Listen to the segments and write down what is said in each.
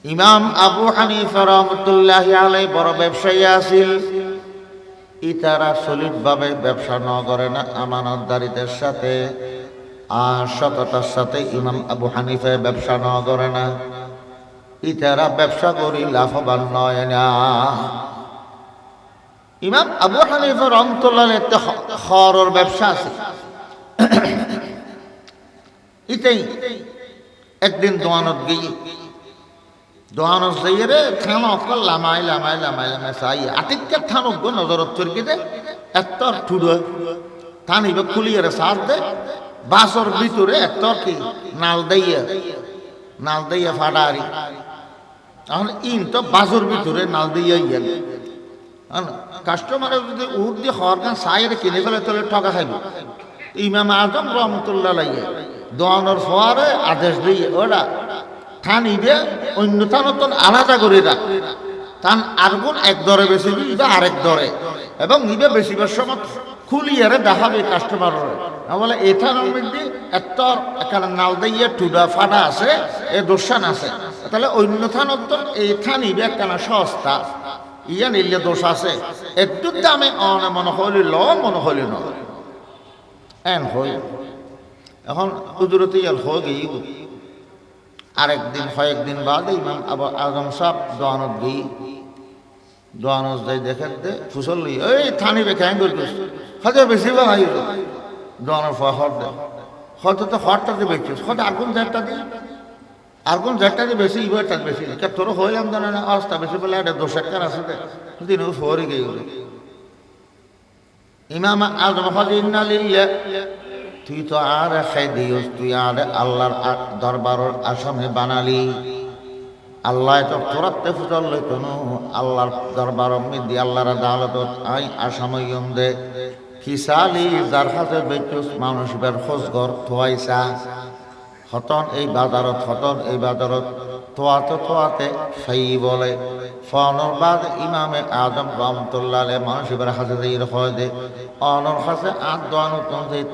ইমাম আবু হানিফা রহমতুল্লাহি আলাইহি বড় ব্যবসায়ী আছিল। ইতারা সলিড ভাবে ব্যবসা ন করে না, আমানতদারিদের সাথে আর সততার সাথে ইমাম আবু হানিফা ব্যবসা ন করে না। ইতারা ব্যবসা করি লাভবান নয় না। ইমাম আবু হানিফা রহমতুল্লাহ একটা খরর ব্যবসা আছে। ইতেই একদিন দোয়ানত গিয়ে দোয়ানত যাইয়ে রে থান অকল লামাই লামাই লামাই লামাই চাই আটিককে থান অজ্ঞ নজরত চরকি দে এত্তর ঠুড়ো থান ইবে খুলিয়ে সার দে বাসর ভিতরে এত্তর কি নাল দিয়ে ফাটারি। তাহলে ইন তো বাসর ভিতরে নাল দিয়ে ইয়েন কাস্টমারের যদি উঠ দিয়ে হওয়ার গান সাইরে কিনে ফেলে তাহলে ঠকা খাইব। ইমাম আজম রহমতুল্লাহ লাইয়ে দোয়ানোর ফোয়ারে আদেশ দিয়ে ওরা থান ইবে অন্য থানতন আলাদা করে রাখ, থান আরগুন এক দরে বেশি ইবে আরেক দরে, এবং ইবে বেশিবার সময় খুলিয়ারে দেখাবে কাস্টমার বলে এই থানের মধ্যে এত এখানে নাল দিয়ে টুডা ফাটা আছে এ দোষান আছে, তাহলে অন্য থানতন এই থান ইবে একখানা সস্তা ইয়া নিলে দোষ আছে একটু দামে অনে মনে হইলি ল মনে হইলি ন এন হই। এখন কুদরতি ইয়াল হয়ে গিয়ে আরেকদিন কয়েকদিন বাদ ইমাম আবু আজম সাহেব দোয়ানত গিয়ে দোয়ানত যাই দেখেন দে ফুসল লই এই থানি বে ক্যাং করছিস হয়তো বেশি বা ভাই দোয়ানোর ফল হট দে হয়তো তো হটটাতে বেচছিস হয়তো আরগুন জ্যাটটা বেশি ইবারটা বেশি কে তোর হইলাম জানা না অবস্থা বেশি বলে এটা দোষের কার আছে দিন ফরি গিয়ে ইমাম আজম ইন্না লিল্লাহ তুই তো আর খাই দিস, তুই আর আল্লাহর দরবারের আসামে বানালি। আল্লাহ তো তোরাতে ফুটল কোনো আল্লাহর দরবার দি আল্লাহর আদালতত আই আসাময়ম দে খিসালি যার কাছে বেচুস মানুষ বের খোঁজগর থোয়াইছা হতন এই বাজারত তোয়াতে সেই বলে ফনর বাদ ইমামে আজম রহমতুল্লাহ মানুষ এবার হাতে দিয়ে হয় দে অনর কাছে আদন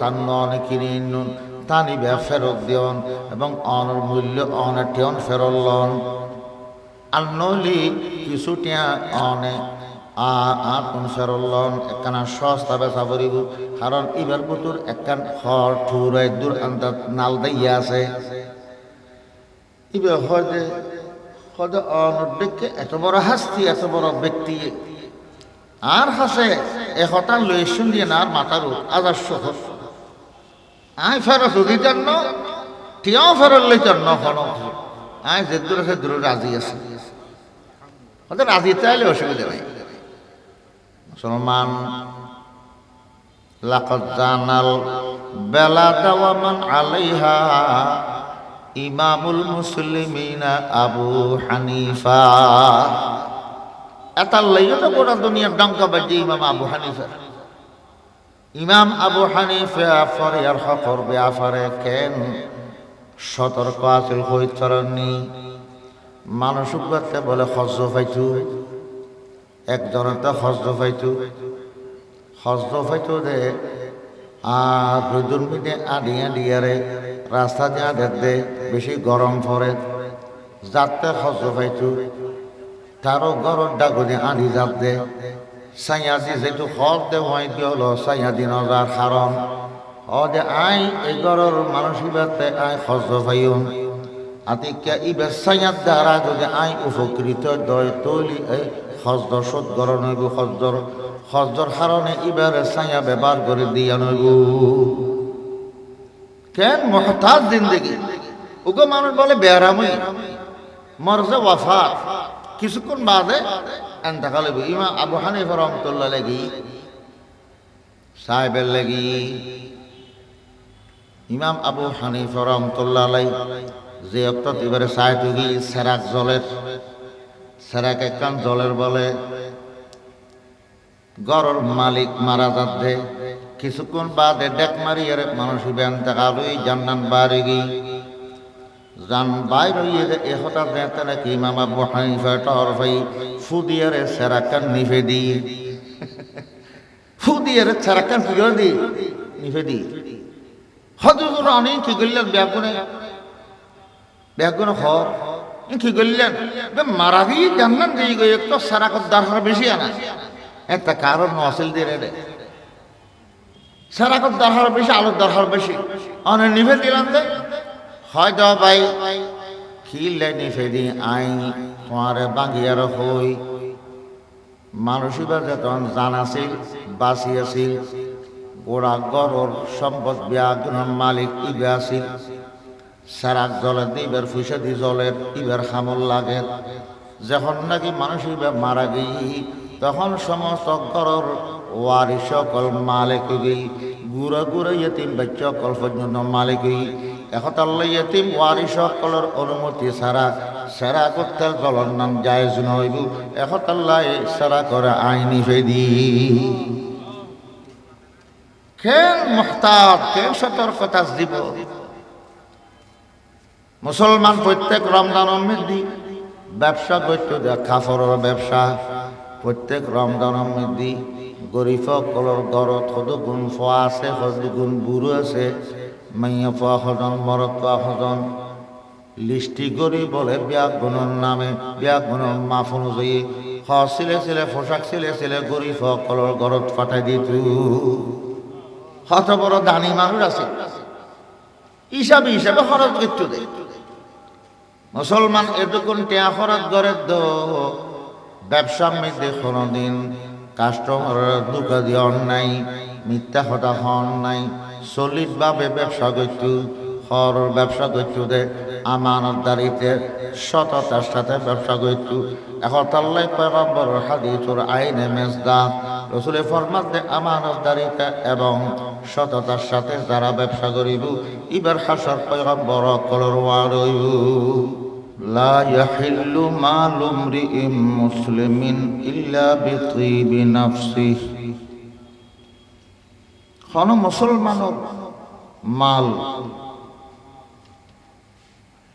তান কিনে নুন তানিবে ফেরত দিয়ন এবং অনর মূল্য অনের টিয়ন ফেরত লন আর নলি কিছুটিয়া অনে আতুন ফেরত লন একখানা সস্তা বেচা পড়িব, কারণ ইবার বুতুর একখান খর ঠুরাই দূর আন্দাজ নাল দিয়ে আছে ইবে হয় যে অনর দেখে এত বড় হাস্তি এত বড় ব্যক্তি আর হাসে এ হতান লই শুনিয়ে না আর মাথার আজার সহ আয় ফেরত দিতেন ন টিয়াও ফেরত লইতেন ন হন আয় যে দূরে সে দূরে রাজি আছে হয়তো রাজি চাইলে অসুবিধা নাই। মুসলমান লাকাদ জানাল বেলা দাওয়ামান আলাইহা ইমামুল মুসলিমিনা আবু হানিফা। এটার লাইগে তো গোটা দুনিয়ার ডঙ্কা বাজে ইমাম আবু হানিফা ফরিয়ার হকর ব্যাপারে কেন সতর্ক আছিল হইতরণী মানুষ করতে বলে হজ্জ ফাইতু একজনের তো হজ্জ ফাইতু দে আর রুদুর মিটে আডিয়ারে রাস্তা দিয়ে দে বেশি গরম পড়ে যাতে হজ্জ ফাইতু তারও গরর ডাগুদি আনি যাতে সাইয়াদি যেটু হক দে হয় দিল সাইয়াদি নজার কারণ ও যে আই এই গরর মানসিকতে আই হজ্জ ফাইম আতিকা ইবে সাইয়াদ দ্বারা যদি আই উপকৃত দয় তৈলি এই হজ্জ সদ গরণ হইব হজ্জর কারণে ইবারে সাইয়া ব্যবহার করে দিয়া নইব কেন মহতাজ জিন্দগি ওগো মানুষ বলে বেয়ারামই মরজে ওয়াফা কিছুক্ষণ বাদে এন্তাকাল হইব। ইমাম আবু হানিফা রহমতুল্লাহ লাগি সাহেবের লাগি ইমাম আবু হানিফা রহমতুল্লাহ আলাই যে অক্ত এবারে সাহেব গি সেরাক একখান জলের বলে গরর মালিক মারা যাচ্ছে কিছুক্ষণ বাদে ডেক মারিয়ার মানুষ বেন্তাকালই জান্নান বাড়ি গি জান বাইর হইয়ে এ হঠাৎ দেখতে নাকি ইমাম আবু হানিফা টর ভাই ফুদিয়ারে সেরাকান নিভে দি ফুদিয়ারে সেরাকান ফুদিয়ার দি নিভে দি হজুর অনেক কি করলেন ব্যাগুনে হর কি করলেন মারা গিয়ে জানলেন যে একটু সারাকত দরকার বেশি আনা একটা কারণ নসিল দিয়ে রে সারাকত দরকার বেশি আলোর দরকার বেশি অনেক নিভে দিলাম যে হয়তো ভাই খিলে নিভে দি আই তোমার বাঙ্গিয়ার হই মানুষিবার যখন জানাছিল বাঁচিয়াছিল গোড়া গড়র সম্পদ বিয়াগুনের মালিক ইবে আছিল সারাক জলের ইবার ফুসে দি জলের ইবার খামল লাগে যখন নাকি মানুষ ইবে মারা গিয়ে তখন সমস্ত গড়র ওয়ারি সকল মালিক গই গুড়া গুড়া ইয়েতিম বাচ্চা সকল পর্যন্ত মালিক গই এখন আল্লাহ ইয়েতিম ওয়ারি সকলের অনুমতি ছাড়া সারা করতে জলর নাম জায়েজ নইব এখন আল্লাহ সারা করে আইনি ফেদি কেন মুহতাত কেন সতর্কতা দিব মুসলমান প্রত্যেক রমজানের মধ্যে ব্যবসা করতে দেয় কাপড়ের ব্যবসা প্রত্যেক রমজানের মধ্যে গরিব কলর ঘরত সদগুণ ফোয়া আছে সদগুণ বুড়ো আছে মাইয়া ফোয়া সজন মরদ ফোয়া সজন লিস্টি করি বলে বিয়া গুণর নামে বিয়া গুণর মাফ অনুযায়ী ছিলে ছিলে পোশাক ছিলে গরিব কলর ঘরত ফাটাই দিত কত বড় দানি মানুষ আছে হিসাবে হিসাবে খরচ করতে দেয় মুসলমান এতক্ষণ টেয়া খরচ করে ব্যবসার মধ্যে কোনোদিন কাস্টমারের দুঃখা দিয়ে অন্যায় মিথ্যা কথা হন নাই সলিডভাবে ব্যবসা করতু হর ব্যবসা করতু দে আমানতদারিতে সততার সাথে ব্যবসা করতু এখন তাল্লাই পয়গম্বর হাদিসুর আইনে মেজদা রসুলে ফরমাত দে আমানতদারিতে এবং সততার সাথে যারা ব্যবসা করিব ইবার হাসর পয়গম্বর কলর ওয়ারইব লা ইয়াহিল্লু মালু ইমরিইম মুসলিমিন ইল্লা বিতিবি নাফসিহি কোন মুসলমানের মাল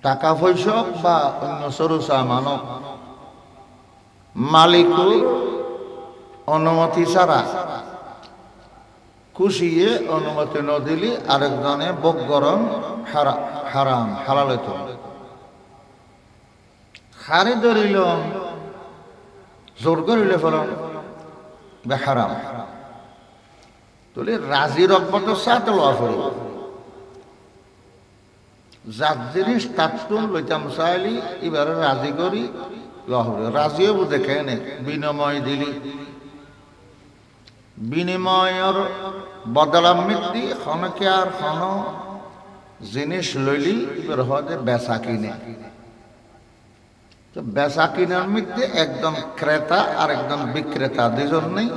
টাকা পয়সা বা অন্য সরুসা মানব মালিকুর অনুমতি ছাড়া খুশিয়ে অনুমতি ন দিলি আরেকজনে বকগরম হারাম হালাল তো হারে ধরিল জোর করিলে ফলন বেহারাম তুলে রাজি রকমত সাথে লওয়া পড়িব যার জিনিস তাৎতুন লইতাম চাইলি এবারে রাজি করি রাজিও দেখে নে বিনিময় দিলি বিনিময়ের বদলামৃতি খনকে আর খন জিনিস লইলি এবার হতে বেচা কিনে তো বেচা কিনার মধ্যে একদম ক্রেতা আর একদম বিক্রেতা দুজন নেই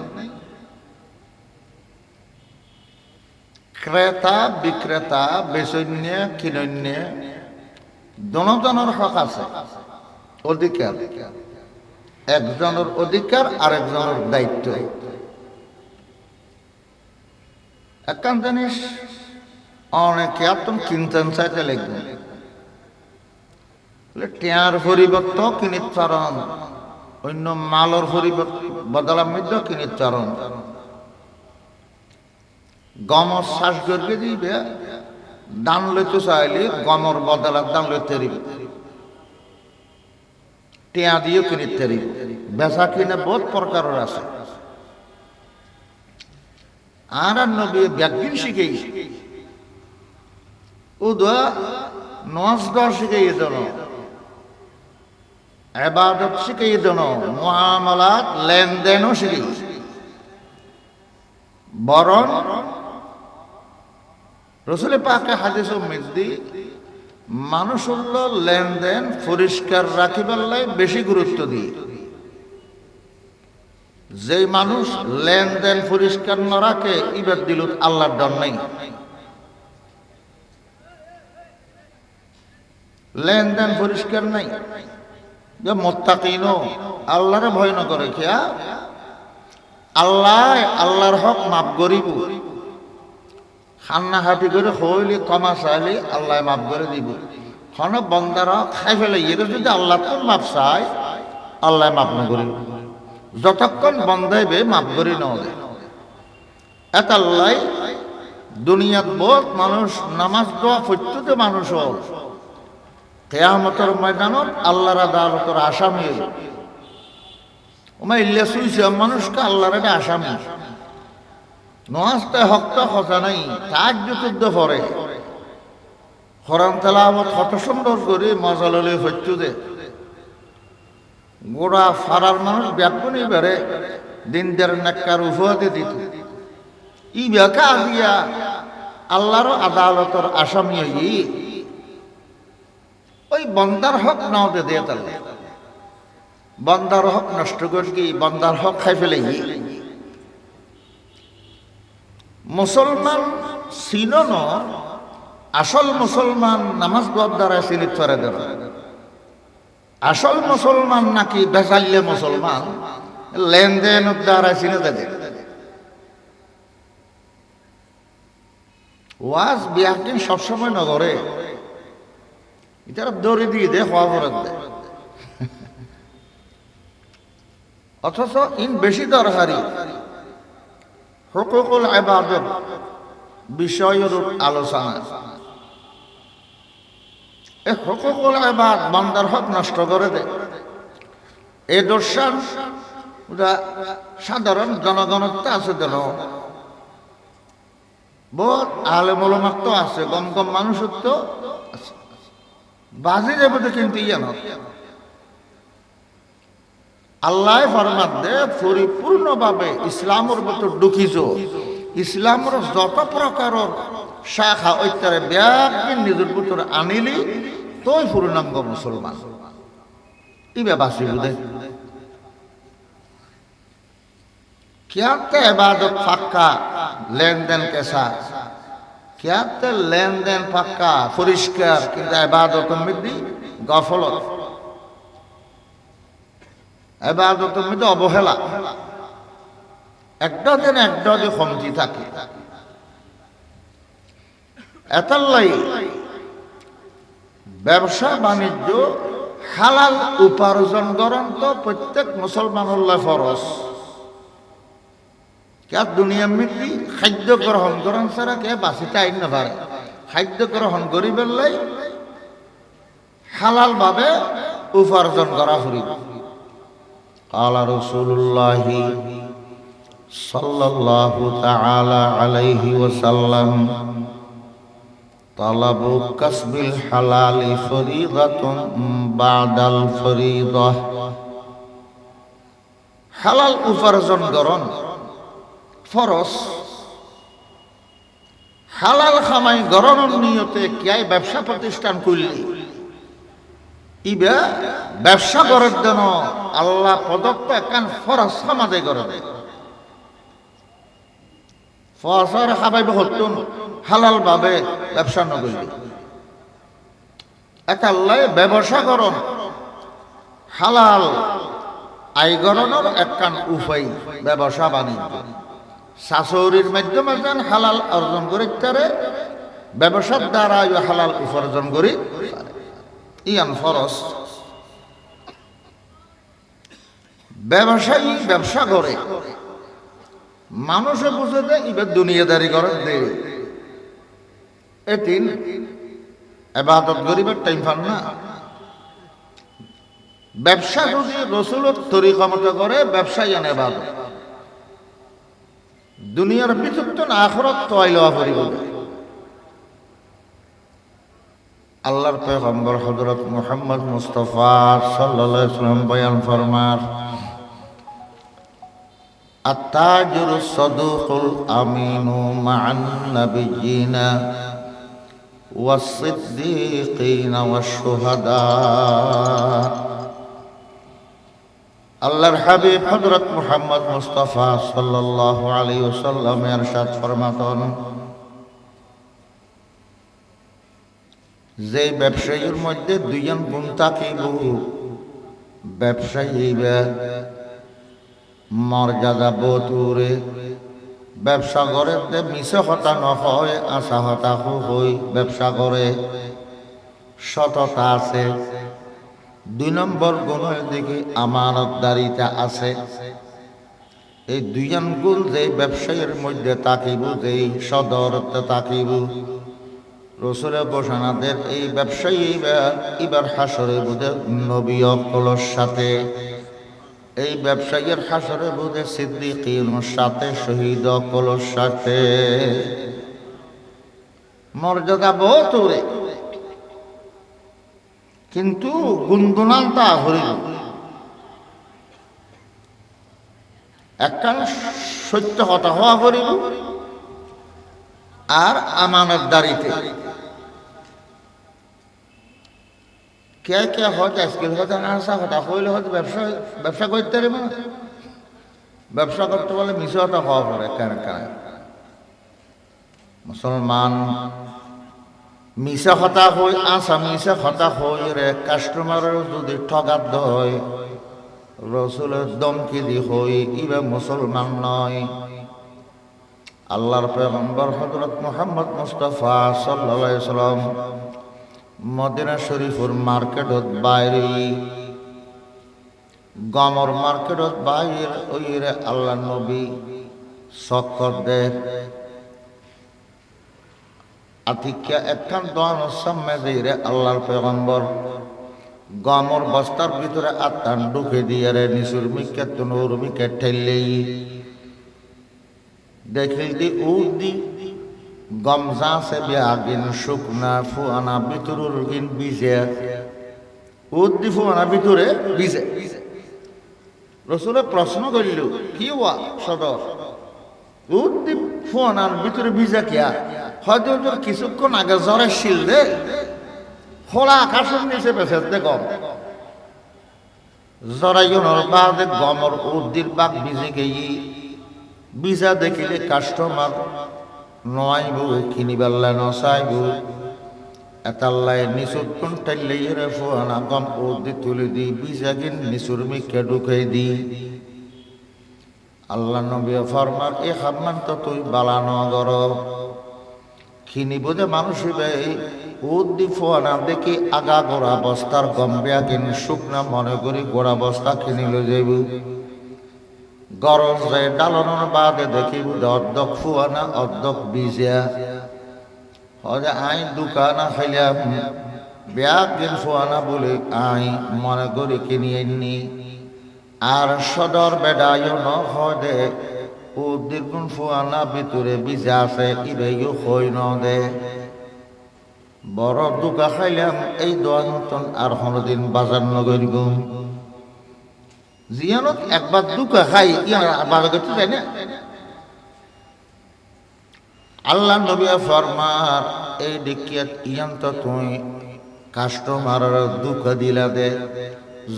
ক্রেতা বিক্রেতা বেচন্য কিনন্য দনজনের হক আছে অধিকার একজনের অধিকার আরেকজনের দায়িত্ব একখান জিনিস অনেকে আপনি কিনতেন চাইতে লিখবেন টেয়ার পরিবর্তন কিনিত চারণ অন্য মালর বদলার মধ্যে কিনিত চারণ গমর শ্বাস গর্গে দিবে দান লইতে চাইলে গমর বদলার দান লইতে দিবে টেয়া দিয়ে কিনিতে দিবে বেচা কিনে বহুত প্রকারের আছে আর নবী ব্যাগিন শিখেই উদা নজ দর শিখাইয়ে দেন ইবাদত শিখাইয়ে দেন মুআমালাত লেনদেনও শিখাই বরং রসুল পাকে হাদিসে মধ্যে মানুষ হল লেনদেন পরিষ্কার রাখিবার লাই বেশি গুরুত্ব দিই যে মানুষ লেনদেন পরিষ্কার না রাখে ইবাদ দিল আল্লাহর ডর নেই লেনদেন পরিষ্কার নাই যে মুত্তাকিনও আল্লাহরে ভয় না করে খেয়া আল্লাহর হক মাফ করিব খান্না হাঁটি করে হইলে কমা চাইলে আল্লাহ মাফ করে দিব কোনো বন্দারা খাই ফেলে এটা যদি আল্লাহ তো মাফ চায় আল্লাহ মাফ না করিব যতক্ষণ বন্দাইবে মাফ করি না এত আল্লাহ দুনিয়াত বহুত মানুষ নামাজ দোয়া পড়তে মানুষ কিয়ামতের ময়দানত আল্লাহর আদালতের আসামি ওমা ইল্লা সুইছে মানুষকে আল্লাহর একটা আসামি নওয়াজতে হকটা কথা নাই তাহাজ্জুদ পড়ে কোরআন তেলাওয়াত কত সুন্দর করে মজা ললে হইতো দে গোড়া ফারার মানুষ ব্যাপনী বেড়ে দিনদের নেককার উফাতে দিত ই বেকা দিয়া আল্লাহর আদালতের আসামি হই ওই বন্দার হক নাও দে দিয়ে তাহলে বন্দার হক নষ্ট করে কি বন্দার হক খাই ফেলে মুসলমান চিনন আসল মুসলমান নামাজ দোয়ার দ্বারা চিনিত পারে দেব আসল মুসলমান নাকি বেসাল্লে মুসলমান লেনদেনের দ্বারা চিনে দেবে ওয়াজ বিয়াকিন সবসময় নগরে এটা দৌড়ে দিয়ে দে হওয়া ফরত দেয় অথচ ইন বেশি দরকারি হুকুকুল ইবাদত বিষয়ের আলোচনা এই হুকুকুল ইবাদ বান্দার হক নষ্ট করে দেয় এই দর্শন সাধারণ জনগণত্ব আছে যেন বহুত আলেম ওলামার তো আছে কম কম মানুষের তো আছে বাজি যাবে তো কিন্তু ইয়া আল্লাহ ফরমাত দে পরিপূর্ণভাবে ইসলামের ভিতর ঢুকিছ ইসলামের যত প্রকারের শাখা ঐতারে ব্যাপী নিজের ভিতর আনিলি তোই পূর্ণাঙ্গ মুসলমান ইবে বাসি বুঝে কিয়াতে ইবাদত পাক্কা লেনদেন কেসা কিয়াতে লেনদেন পাক্কা পরিষ্কার কিন্তু ইবাদতের মধ্যে গফলত ইবাদতের মধ্যে অবহেলা একটা দিন একটা যে কমতি থাকে এতাল্লাই ব্যবসা বাণিজ্য হালাল উপার্জন করেন তো প্রত্যেক মুসলমানুল্লাহ ফরজ কে দুনিয়ার মধ্যে খাদ্য গ্রহণ করেন ছাড়া কে বাঁচিতে আইন না পারে খাদ্য গ্রহণ করি বেললাই হালাল ভাবে উপার্জন করা ফুরিব قال رسول الله صلى الله تعالى عليه وسلم طلب كسب الحلال فريضة بعد الفريضة হালাল উপার্জন করন ফরজ হালাল খামাই গরনের নিয়তে কিয়াই ব্যবসা প্রতিষ্ঠান করলি ইবা ব্যবসা করার জন্য আল্লাহ প্রদত্ত একখান ফরজ সমাজে করে দেয় ফসর হাবাইব হতুন হালাল ভাবে ব্যবসা নগরী এক আল্লাহ ব্যবসা করন হালাল আয় গরনের একখান উপায় ব্যবসা বাণিজ্য শাশুড়ির মাধ্যমে যেন হালাল অর্জন করি তারে ব্যবসার দ্বারা হালাল উপার্জন করি ইয়ান ফরজ ব্যবসায়ী ব্যবসা করে মানুষে বুঝে দেয় এবার দুনিয়াদারি করে দেয় এতিন ইবাদত গরিবের টাইম পান না ব্যবসা যদি রসুলের তরিকা মতো করে ব্যবসায়ী আনে ইবাদত দুনিয়ার ভিতর তো না আখিরাত তো আইলা করিব আল্লাহর পয়গম্বর হযরত মুহাম্মদ মুস্তাফা সাল্লাল্লাহু আলাইহি ওয়াসাল্লাম বয়ান ফরমার আত-তাজিরু সাদুকুল আমিনু মা'আন নাবিয়্যিনা ওয়াস-সিদ্দীকিনা ওয়াশ-শুহাদা আল্লাহর হাবিব হযরত মুহাম্মদ মুস্তাফা সাল্লাল্লাহু আলাইহি ওয়াসাল্লাম ইরশাদ ফরমাতেন যে ব্যবসায়ীর মধ্যে দুইজন গুণ থাকিব ব্যবসায়ী মর্যাদা বতুরে ব্যবসা করে মিছে হতা নহয় আশা হতাশু হই ব্যবসা করে সততা আছে দুই নম্বর গুণের দিকে আমানতদারিতা আছে এই দুইজন গুণ যে ব্যবসায়ীর মধ্যে থাকিব যেই সদরতে থাকিব রসুলে বসানাদের এই ব্যবসায়ী এবার হাসরে বুধে নবী অকলর সাথে, এই ব্যবসায়ীর হাসরে বুধে সিদ্দিকীর সাথে, শহীদ অকলর সাথে। মর্যাদা বহুত রে, কিন্তু গুনগুনান তা হরিল একখান সত্য কথা হওয়া করিল আর আমানত দাঁড়িতে কে কে হয়তো আজকাল হয়তো আসা কথা কইলে হয়তো ব্যবসা করতে পারবে না, ব্যবসা করতে বলে মিশে হতা হওয়া পড়ে কেন কেন মুসলমান মিশা হতা হই আসা মিশা হতা হই রে কাস্টমারের যদি ঠগাত হয় রসুলের দমকি দি হই ইবে মুসলমান নয়। আল্লাহর পয়গম্বর হযরত মুহাম্মদ মুস্তাফা সাল্লাল্লাহু আলাইহি সাল্লাম মদিনা শরীফের মার্কেটত বাইরে গমর মার্কেটত বাইরে ওইরে আল্লাহ নবী চক্কর দে আতিক্যা একখান দোয়ান সামনে দিয়ে আল্লাহর পয়গম্বর গমর বস্তার ভিতরে আত্মান ঢুকে দিয়ে রে নিচুর মিকে তুনুর মিকে ঠেললেই দেখিল দি উদি গমজা সে বেআগিন শুকনা ফুয়ানা ভিতরুর গিন বিজে উদি ফুয়ানা ভিতরে বিজে। রসুলে প্রশ্ন করিল কি ওয়া সদর উদি ফুয়ানার ভিতরে বিজা কিয়া হয়তো কিছুক্ষণ আগে জ্বরের শিল দে খোলা আকাশের নিচে বেঁচে দে গম জরাইনের বাদে গমর উদ্দির বাঘ বিজে গেই বিজা দেখিলে কাস্টমার নয়াইব কিনিবাল্লা নসাইব এতাল্লাই নিচুর কোন টাইলে রে ফুয়ানা গম উদ্দি তুলে দি বিজা গিন নিচুর মিকে ঢুকাই দি। আল্লাহ নবী ফরমার এ খামান তো তুই বালানো গর খিনি বোঝে মানুষ উদ্দি ফোয়ানা দেখি আগা গোড়া বস্তার গম্বিয়া কিন শুকনা মনে করি গোড়া বস্তা কিনিল যাইব গরজ যায় ডালনের বাদে দেখি অর্ধক ফুয়ানা অর্ধক বিজা হজে আই দোকানা খাইলাম ব্যাগ দিন ফুয়ানা বলে আই মনে করি কিনি এননি আর সদর বেড়াইও ন দে উদ্দির কোন ফুয়ানা ভিতরে বিজা আছে ইবেও হই ন দে বড় দুকা খাইলাম এই দোয়া নতুন আর কোনদিন বাজার নগরিব জিয়ানত একবার দুকা খাই ইয়ার বাজার করতে যায় না। আল্লাহ নবী ফরমার এই দেখিয়া ইয়ান তো তুই কাস্টমারের দুকা দিলা দে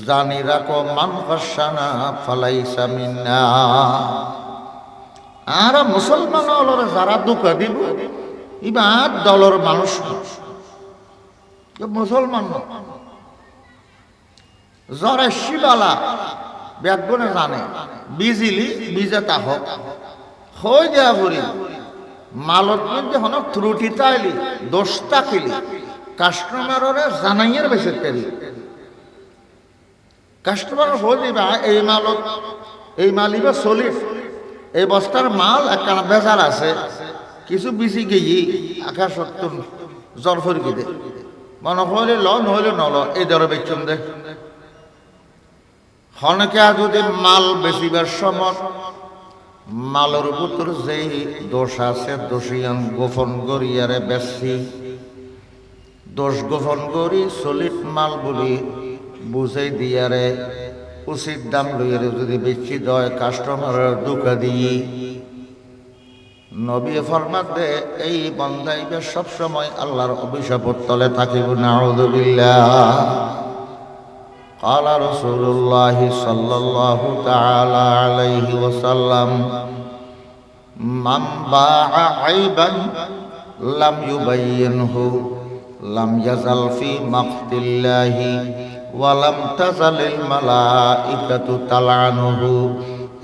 জানি রাখো মান ফাসানা ফালাইসা মিন্না। আর মুসলমান হলরে যারা দুকা দিব ইবার দলের মানুষ মুসলমান জ্বরে শিবালা ব্যাগবনে জানে বিজিলি বিজেতা হোক হয়ে দেয়া পড়ি মালত মধ্যে হন ত্রুটি তাইলি দোষটা কিলি কাস্টমারের জানাইয়ের বেশি পেরি কাস্টমার হয়ে দিবা এই মালত এই মালিবা সলিড এই বস্তার মাল একটা বেজার আছে কিছু বিচি গিয়ে আকাশ জ্বর ফরকি দে মনে হইলে ল নহলে নল এই দরে বেচন দে হনকে যদি মাল বেচিবার সময় মালের ভিতর যেই দোষ আছে দোষিয়ান গোপন করিয়ারে বেশি দোষ গোপন করি সলিড মাল বলি বুঝাই দিয়ারে উচিত দাম লইয়ারে যদি বেশি দয় কাস্টমারের দুকা দিয়ে নবী ফরমাত দে এই বন্দাইবে সব সময় আল্লাহর অভিশাপের তলে থাকিব নাউযুবিল্লাহ। قال رسول الله صلى الله تعالى عليه وسلم من باع عيبا لم يبينه لم يزل في مقت الله ولم تزل الملائكة تلعنه।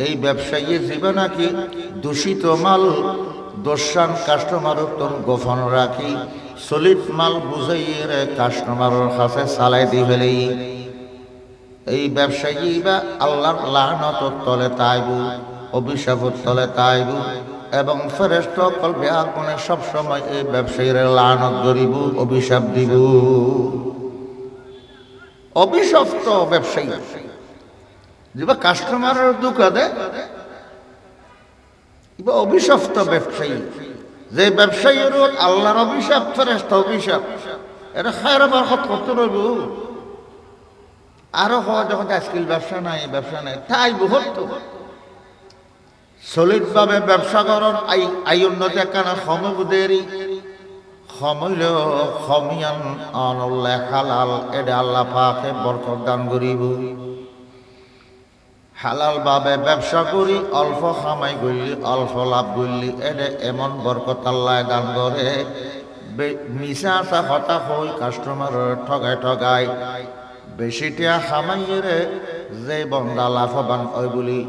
এই ব্যবসায়ী জীবন নাকি দূষিত মাল দোষান কাস্টমারের তোর গোপন রাখি সলিড মাল বুঝাইয়ে কাস্টমারের কাছে চালাই দি ফেলেই এই ব্যবসায়ী বা আল্লাহর লানত তলে তাইব অভিশাপের তলে তাইব এবং ফেরেশতা সকল বেআগুনে সব সময় এই ব্যবসায়ীরা লানত করিব, অভিশাপ দিব। অভিশপ্ত ব্যবসায়ী যেবা কাস্টমারের দোকানে এবার অভিশপ্ত ব্যবসায়ী, যে ব্যবসায়ীর আল্লাহর অভিশাপ, ফেরেশতা অভিশাপ, এটা খায়ের বরকত কত রইব। আরো হওয়া যখন আজকাল ব্যবসা নাই তাই বহুত সলিড ভাবে ব্যবসা করার আই উন্নতি একখানা সময় বুধেরই সমইল সমিয়ান অনল্লে হালাল, এটা আল্লাহ পাকে বরকত দান করিব। হালাল ভাবে ব্যবসা করি অল্প খামাই করলি, অল্প লাভ করলি, এটা এমন বরকত আল্লাহ দান করে। মিশা আসা হতাশ হই কাস্টমার ঠগাই বেশিটা খামাইয়েরে যে বন্দা লাভবান হয় বলি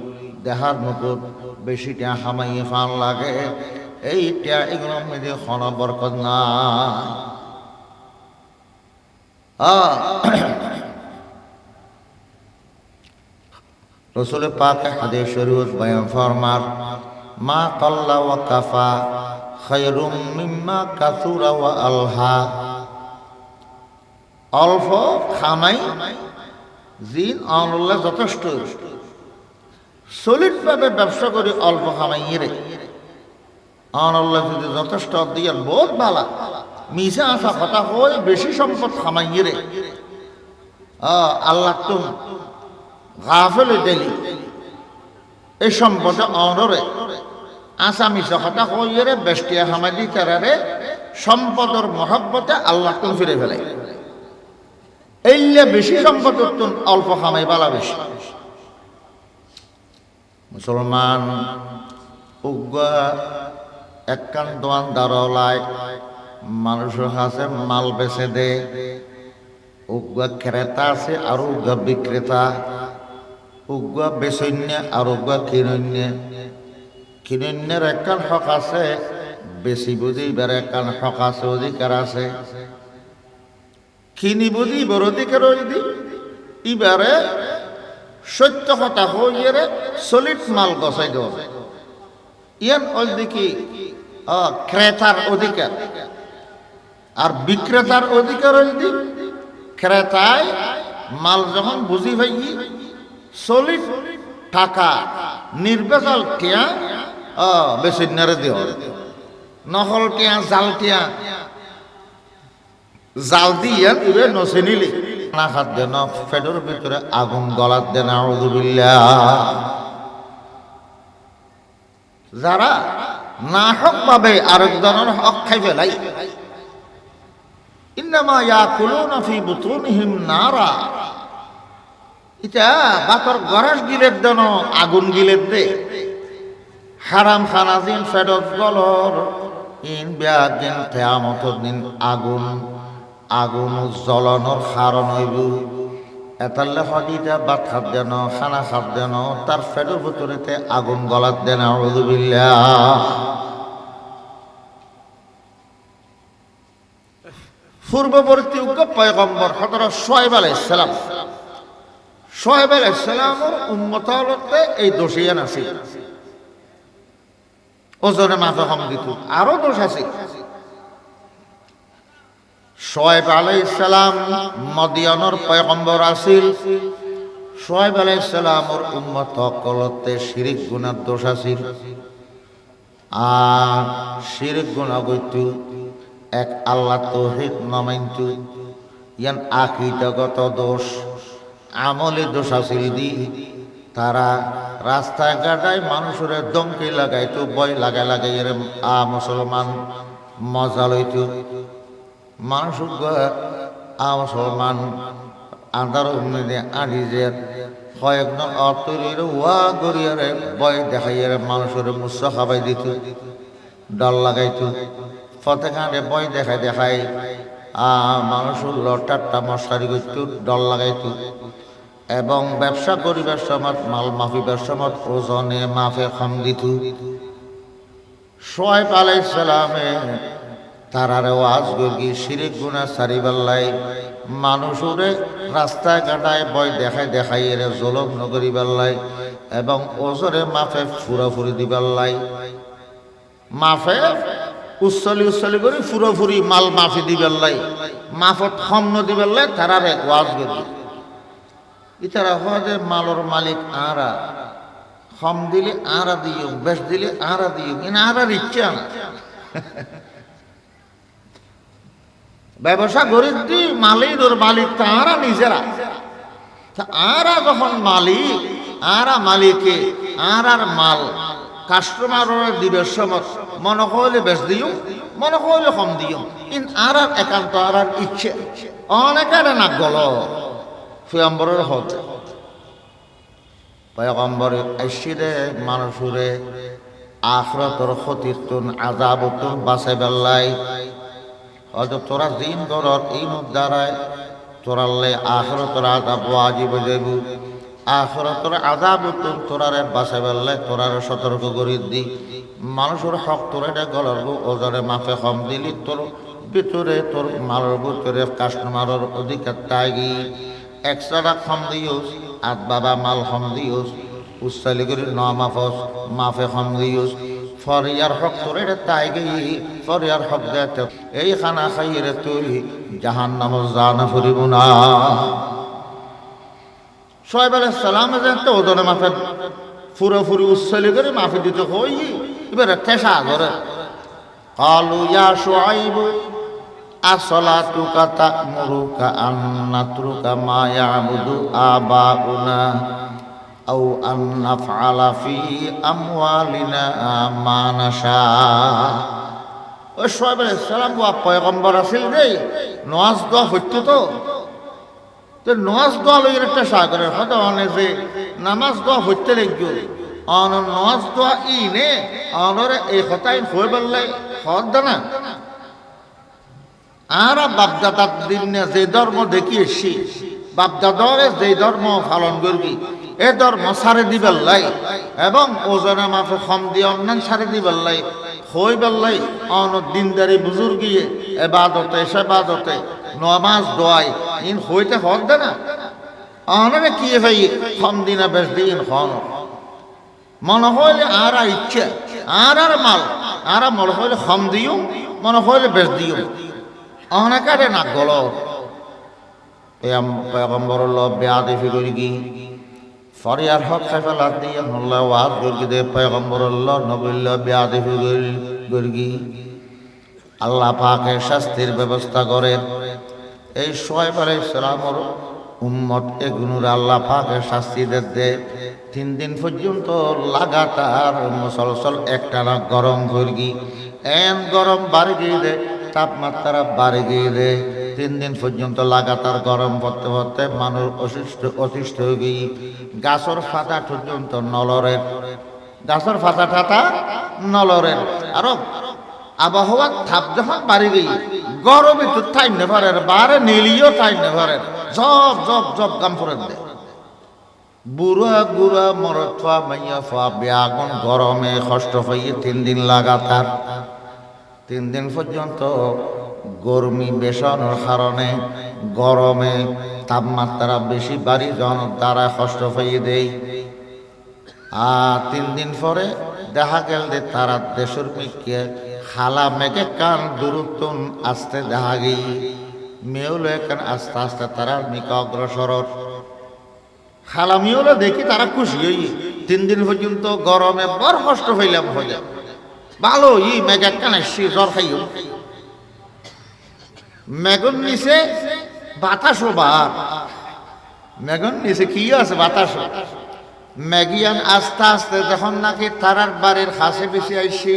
দেহার মুকুট বেশিটা খামাইয়ে ফান লাগে, এইটা এগুলো মেয়েদের কোনো বরকত নাই। রসুল পাক হাদিস শরীফ বয়ান ফরমান, মা কাল্লা ওয়া কাফা খায়রুম মিম্মা কাসুরা ওয়া আলহা। অল্প খামাই জিন আল্লাহ যথেষ্ট। সলিড ভাবে ব্যবসা করি অল্প খামাই রে আল্লাহ যদি যথেষ্ট দিয়ে বহুত ভালো। মিশা আসা কথা হই বেশি সম্পদ খামাই রে আল্লাহ তুম গাফেলে দিলি এই সম্পদে অনরে আসা মিশা কথা হইরে বেষ্টিয়া খামাই দি তারারে সম্পদের মহব্বতে আল্লাহ তুম ফিরে ফেলে। এইলে বেশি সম্পদ অল্প খামাই বালা বেশি। মুসলমান উগ্গা একখান দোয়ান দাঁড়ায় মানুষের কাছে মাল বেচে দে। উগ্গা ক্রেতা আছে আর উগ্গা বিক্রেতা। উগ্গা বেচন্য আর উগ্গা কিনন্য। কিনন্যের একখান হক আছে, বেশি বুঝিবার একখান হক আছে, অধিকার আছে। কিনি বুঝি বড় অধিকার দি ইবারে সত্য কথা হইয়ে সলিড মাল গছাই দেওয়া ইয়ান ওই দেখি ক্রেতার অধিকার। আর বিক্রেতার অধিকার হইদি ক্রেতায় মাল যখন বুঝি ভাই সলিড টাকা নির্বেজাল টিয়া বেশি নেড়ে দেওয়া, নহল টিয়া জাল টিয়া জাল দিয়ে ইবে নসে নিলি না হাত দেন ফেডের ভিতরে আগুন গলাত দেন। আউযুবিল্লাহ। যারা না হক ভাবে আরেকজনের হক খাই ফেলাই, ইন্নামা ইয়াকুলুনা ফি বুতুনিহিম নারা। এটা বাতর গরাস গিলের দেন আগুন গিলের দে। হারাম খানাজিন ফেডত গলর ইন বিয়াদিন কিয়ামতের দিন আগুন আগুন জ্বলনের কারণ হইব। এতাল্লে হদিটা ভাত খাত দেন, খানা খাত দেন, তার ফেডের ভিতরেতে আগুন গলাত দেন। আউযুবিল্লাহ। পূর্ববর্তী পয়গম্বর হযরত শুআয়ব আলাইহিস সালাম, শুআয়ব আলাইহিস সালামের উম্মত হলতে এই দোষিয়ান আছে, ওজনে মাথা কম দিত, আরো দোষ আছে। শুআয়ব আলাইহিস সালাম মদিয়ানের পয়গম্বর আছিল। শুআয়ব আলাইহিস সালামের উম্মত সকলতে শিরক গুনাহ দোষ আছিল। আর শিরক গুনাহ কইতো এক আল্লাহ তাওহীদ নামাইতো, ইয়ান আকীদাগত দোষ, আমলে দোষ আছিল দি। তারা রাস্তায় ঘাটায় মানুষের দমকি লাগাইতো, ভয় লাগাই এর মুসলমান মজা লইতো। মানুষ মুসলমান আন্ধার আনি যে কয়েকজন অতরির ওয়া গড়িয়ারে ভয় দেখাইয়ারে মানুষের মুসা খাবাই দিত, ডর লাগাইতো। ফতেখানে ভয় দেখাই মানুষের লটারটা মশারি করত, ডর লাগাইতো। এবং ব্যবসা করিবার সময় মাল মাফিবার সময় ওজনে মাফে কম দিত। শুআয়ব আলাইহিস সালামে তারারে ওয়াজ গি শিরক গুনাহ সারিবাল্লাই, মানুষরে রাস্তায় ঘাটায় ভয় দেখাই এর জুলুম নগরিবাল্লাই এবং ওজরে মাফে ফুরাফুরি দিবাল্লাই। মাফে উচ্ছলি করে ফুরোফুরি মাল মাফি দিবেন লাই মাফত খম্ন দিবেন লাই তারার এক ওয়াজ করবি ইতারা হয় মালর মালিক আরা খম দিলে আরা দিও বেশ দিলে আরা দিও কিনা আরার ইচ্ছা না ব্যবসা গরিব দি মালিক মালিক তারা নিজেরা আরা যখন মালিক আরা মালিকে আর মাল কাস্টমার দিবের সময় মনে হইলে বেশ দিও মনে হইলে কম দিও ইন আর একান্ত আর ইচ্ছে অনেকের না গল পয়গম্বরের হতে পয়গম্বর আইসিরে মানুষরে আখরাতর ক্ষতিতুন আযাবতুন বাঁচাই বেল্লাই হয়তো তোরা দিন গরত এই দ্বারায় তোরালে আখরাতর আযাব ওয়াজিব যাইব আখরাতর আযাবতুন তোরারে বাঁচাই বেল্লাই তোরারে সতর্ক করে দি মানুষের হক তোর এটা গলার ওজনে মাফে কম দিলি তোর ভিতরে তোর মালের ভিতরে কাস্টমারের অধিকার তাগি এক্সট্রা কম দিওস আত বাবা মাল কম দিওস উচ্চালি করে ন মাফস মাফে কম দিওস ফরিয়ার হক তোর এটা তাইগি ফরিয়ার হক দেয় এই খানা খাইয়ে তুই জাহান্নামে জানা ফুরিব না সোহাইব আলাইহিস সালামে যেতে ওজনে মাফে ফুরোফুরি উচ্চালি করে মাফি দিতে হই এবারে ঠেসা ধরে কালু ইয়া শুআইব আসসালাতুকা তা'মুরুকা আন নাতরুকা মা ইয়াবুদু আবাউনা আও আন নাফআলা ফি আমওয়ালিনা মা নাশা ও শুআইব আলাইহিস সালাম ওয়া পয়গম্বর আছিল রে নামাজ দোয়া হইতো তো নামাজ দোয়া লইরে ঠেসা করে হয়তো অনে যে নামাজ দোয়া হইতে লাগবে অন নামাজ দোয়া ইনে অনরে এই কথাই হয়ে বললাই হদ না আর বাপদাদার দিন যে ধর্ম দেখিয়েছি বাপদাদরে যে ধর্ম পালন করবি এ ধর্ম সারে দিবেল লাই এবং ওজনে মাফে কম দিয়ে অন্যান্য সারে দিবেল লাই হই বেল্লাই অন দিনদারি বুজুর্গিয়ে এবাদতে সেবাদতে নামাজ দোয়াই ইন হইতে হদ না অনরে কি ভাই কম দিনা বেশ দিন হন মনে হইলে আর ইচ্ছে আর মাল আর মনে হইলে কম দিও মনে হইলে বেশ দিও অনেকারে না গল পয়গম্বর বেয়াদফি করি কি ফরিয়ার হক খাইফেলা দিয়ে হল্লা ওয়াজ করি দে পয়গম্বর নবীল বেয়াদফি করি কি আল্লাহ পাকের শাস্তির ব্যবস্থা করেন এই শুআইব আলাইহিস সালামের উম্মত এগুলোর আল্লাহ পাকের শাস্তি দে 3 দিন পর্যন্ত লাগাতার মুসলসল একটানা গরম করি এন গরম বাড়ি গিয়ে দে তাপমাত্রা বাড়ি গিয়ে দে 3 দিন পর্যন্ত লাগাতার গরম পড়তে পড়তে মানুষ অতিষ্ঠ হয়ে গিয়ে গাছর ফাটা পর্যন্ত নলরের গাছর ফাটা ঠাটা নলরের আরো আবহাওয়ার থাপ যখন বাড়ি গিয়ে গরমে তো ঠাই নেভারের বারে নীলিও ঠাই নেভারের জব জব জব গাম করে দে বুড়া গুড়া মরদ ফা মাইয়া ফা বেআগুন গরমে কষ্ট হয়ে 3 দিন লাগাতার 3 দিন পর্যন্ত গরমি বেশানোর কারণে গরমে তাপমাত্রা বেশি বাড়ি জন দ্বারা কষ্ট হয়ে দেয় আর 3 দিন পরে দেখা গেল যে তারা দেশের মিকে খালা মেঘে কান দূরত্বন আস্তে দেখা গেই মেয়েগুলো এখান আস্তে আস্তে তারা মিকা অগ্রসর খালা মেয়েগুলো দেখি তারা খুশি হই 3 দিন পর্যন্ত গরমে বড় কষ্ট হইলাম হইলে ভালো ই মেঘ একখান আসছি জ্বর খাইও মেঘন নিচে বাতাসও বার মেঘন নিচে কি আছে বাতাস মেঘিয়ান আস্তে আস্তে যখন নাকি তারার বাড়ির কাছে বেশি আইসি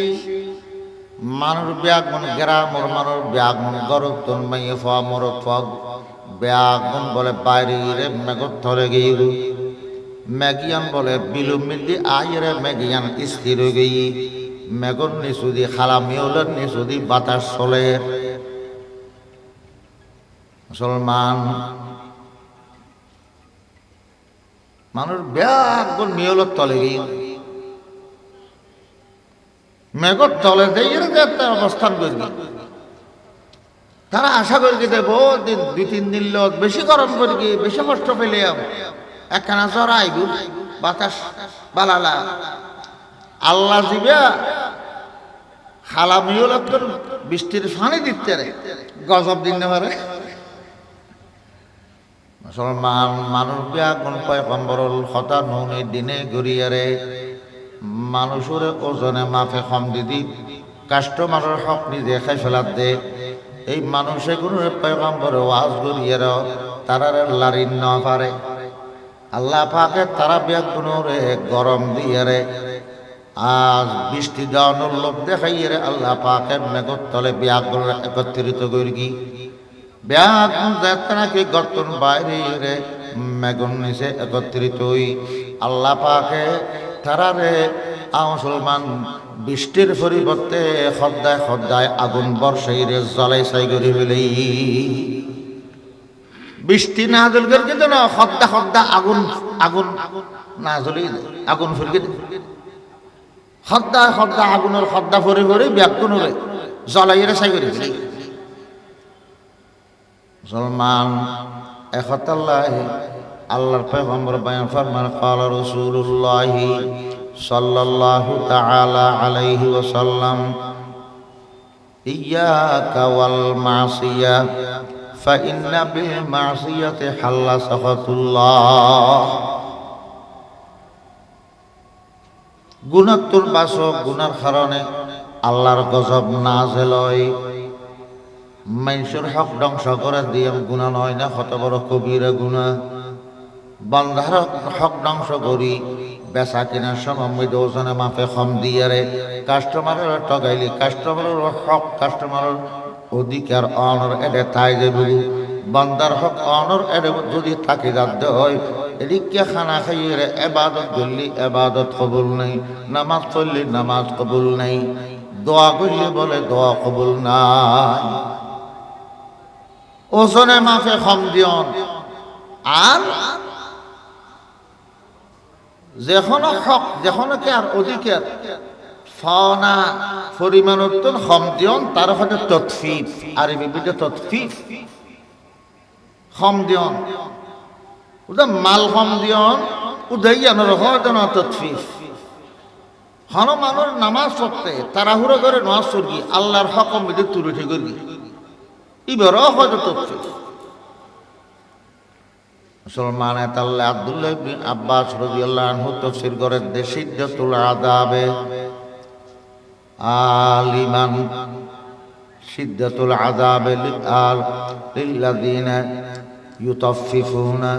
মানুষ ব্যাগমন গ্রামর মানুষ ব্যাগমন গরত মাইয়ে ফা মরত ফা ব্যাগমন বলে বাইরে রে মেঘত ধরে গিয়ে মেঘিয়ান বলে বিলুমিদি আইরে মেঘিয়ান স্থির হয়ে গিয়ে মেঘন নিচুদি খালা মিউলের নিচুদি বাতাস চলে মুসলমান মানুষ ব্যাগমন মিউলের তলে গিয়ে মেঘর তলে দিয়ে অবস্থান করবি তারা আশা করি দেব দিন 2-3 দিন লোক বেশি গরম করি বেশি কষ্ট পেলে একখানা জ্বর আইব বাতাস বালালা আল্লাহ দিবে খালামিও লোকের বৃষ্টির পানি দিতে রে গজব দিন না পারে মুসলমান মানুষ বিয়াগুন পয়গম্বরুল খতা নুনি দিনে ঘুরিয়ারে মানুষের ওজনে মাফে কম দিদি কাস্টমারের হক নিজে খাই ফেলাত দে এই মানুষে কোনো পয়গম্বরে ওয়াজ ঘুরিয়ার তারারে লারিন না পারে আল্লাহ পাকে তারা বিয়াগুনরে গরম দিয়ারে আজ বৃষ্টি দেওয়ানোর লোক দেখাইয়ে রে আল্লাহ পাকের মেঘর তলে বিয়াগুন একত্রিত করি কি ব্যাগুন যাতে নাকি গর্তন বাইরে রে মেঘন নিচে একত্রিত হই আল্লাহ পাকে তারা রে মুসলমান বৃষ্টির পরিবর্তে খদ্দায় খদ্দায় আগুন বর্ষাই রে জ্বলাই সাই করি ফেলেই বৃষ্টি না জল করে কিন্তু না খদ্দা খদ্দা আগুন আগুন না জ্বলি আগুন ফুলকে খদ্দা খদ্দা আগুনের খদ্দা ভরে ভরে ব্যাগুনরে জ্বলাইয়ের সাই করে ফেলে মুসলমান একতাল্লাহ আল্লাহর পয়গম্বর বয়ান ফরমান قال رسول الله صلى الله تعالى عليه وسلم إياك والمعصية فإن بالمعصية حل سخط الله গুনাহ তোর বাসো গুনার কারণে আল্লাহর গজব নাযিল হয় মানুষের হক ধ্বংস করে দিয়ে গুনাহ নয় না কত বড় কবিরা গুনাহ বান্দার হক ধ্বংস করি বেচা কেনার সময় ওজনে মাপে কম দিয়ে রে কাস্টমারের ঠগাইলি কাস্টমারের হক কাস্টমারের অধিকার অনর এডে তাই দেব বান্দার হক অনর এডে যদি তাকে যাতে হয় এদিকে খানা খাইয়ে রে এবাদত করলি এবাদত কবুল নেই নামাজ পড়লি নামাজ কবুল নেই দোয়া করলি বলে দোয়া কবুল নাই ওজনে মাপে কম দিয়ন আর যেখানে হক যেখানে কে আর অধিকার ফানা পরিমাণত্ব কম দিয়ন তার হচ্ছে তৎফিফ আর বিবিধ তৎফিফ কম দিয়ন ওটা মাল কম দিয়ন উদয়ানোর হয়তো না তৎফিফ হন মানুষ নামাজ পড়তে তাড়াহুড়ো করে নামাজ পড়ি আল্লাহর হকম বিধি তুলে ঠিক করি এবারও হয়তো তৎফিফ মুসলমান আল্লাহ আব্দুল্লাহ ইবনে আব্বাস রাদিয়াল্লাহু আনহু তাফসীর করেন সিদ্দাতুল আযাবে আলিমান সিদ্দাতুল আযাবে লিল্লাযিনা ইউতাফফিফুনা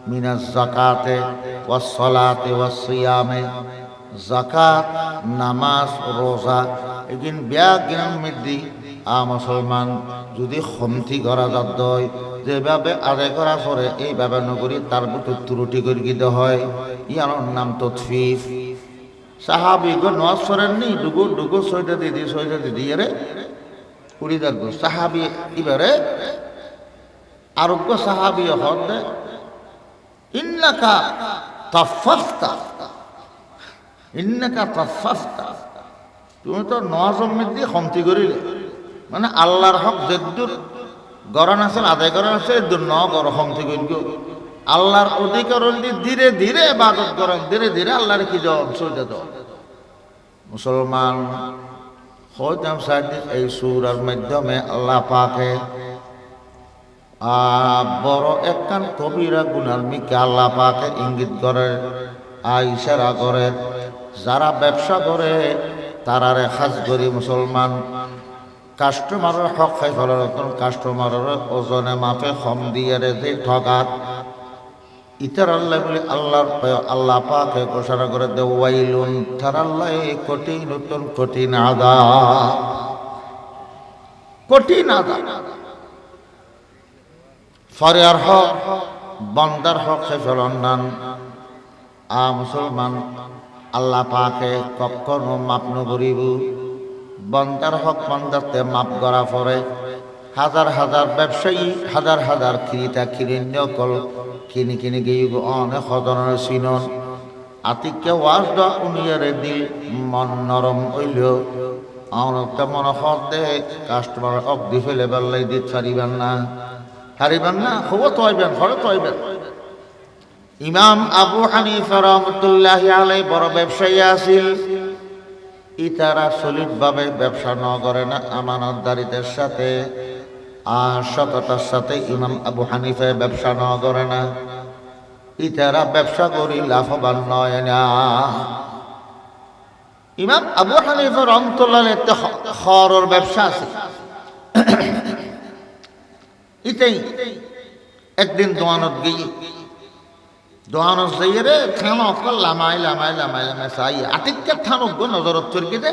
মিনাজ যাকাতে ওয়াস সালাতে ওয়াস সিয়ামে যাকাত নামাজ রোজা এগিন ব্যাগিন মিদি মুসলমান যদি খমতি করা যাত হয় যেভাবে আদায় করা পরে এইভাবে নগরী তার ভিতর ত্রুটি করে দিতে হয় ইয়ার নাম তৎফিফ সাহাবি গো নওয়াজ করেননি ডুগো ডুগো ছয়টা দিদি এরে কুড়ি দেখবো সাহাবি এবারে আরোগ্য সাহাবি হদ ইন্নাকা তাফাফতা ইন্নাকা তাফাফতা তুমি তো নওয়াজ মধ্যে খমতি করিলে মানে আল্লাহর হক যেদূর গরণ আছে আদায় করা আছে ন গরম থেকে আল্লাহর অধিকার ধীরে ধীরে ইবাদত করেন ধীরে ধীরে আল্লাহর কি জবাব সোজা দাও মুসলমান হইতাম সাদিক এই সূরার মাধ্যমে আল্লাহ পাকে বড় একখান কবিরা গুনার মিকে আল্লাহ পাকে ইঙ্গিত করে ইশারা করে যারা ব্যবসা করে তারারে খাস করি মুসলমান কাস্টমারের হক খাই ফেলার কাস্টমারের ওজনে মাপে কম দিয়ে রে যে ঠগাত ইতার আল্লাহ বলে আল্লাহ পাকে ঘোষণা করে দে ওয়াইলুন তার আল্লাহ কঠিন নতুন কঠিন আযাব কঠিন আযাব ফরিয়ার হক বান্দার হক খাই ফেলার নান মুসলমান আল্লাহ পাকে কখনো মাপ নকরিব বান্দার হক বান্দাতে মাপ করা পরে হাজার হাজার ব্যবসায়ী হাজার হাজার ক্রেতা কিনিকল কিনি কিনি গিয়ে অনেক ধরনের চিনন আতিককে ওয়াজ দা উনিয়ারে দিল মন নরম হইল অনেকটা মনে হতে কাস্টমার অগ্দি ফেলে বেল্লাই দিতে হারিবেন না খুব তৈবেন ঘরে তৈবেন ইমাম আবু হানিফা রহমতুল্লাহি আলাইহি বড় ব্যবসায়ী আছিল ইতারা সলিডভাবে ব্যবসা ন করে না আমানতদারিদের সাথে, আর সততার সাথে ইমাম আবু হানিফা ব্যবসা ন করে না, ইতারা ব্যবসা করি লাভবান নয় না। ইমাম আবু হানিফা রহমতুল্লাহ খরর ব্যবসা আছে। ইতাই একদিন দোয়ানত গিয়ে দোয়ানত যাইয়ে রে থানক লামাই লামাই লামাই লামাই চাই আটিককে থানক গো নজরত চরকি দে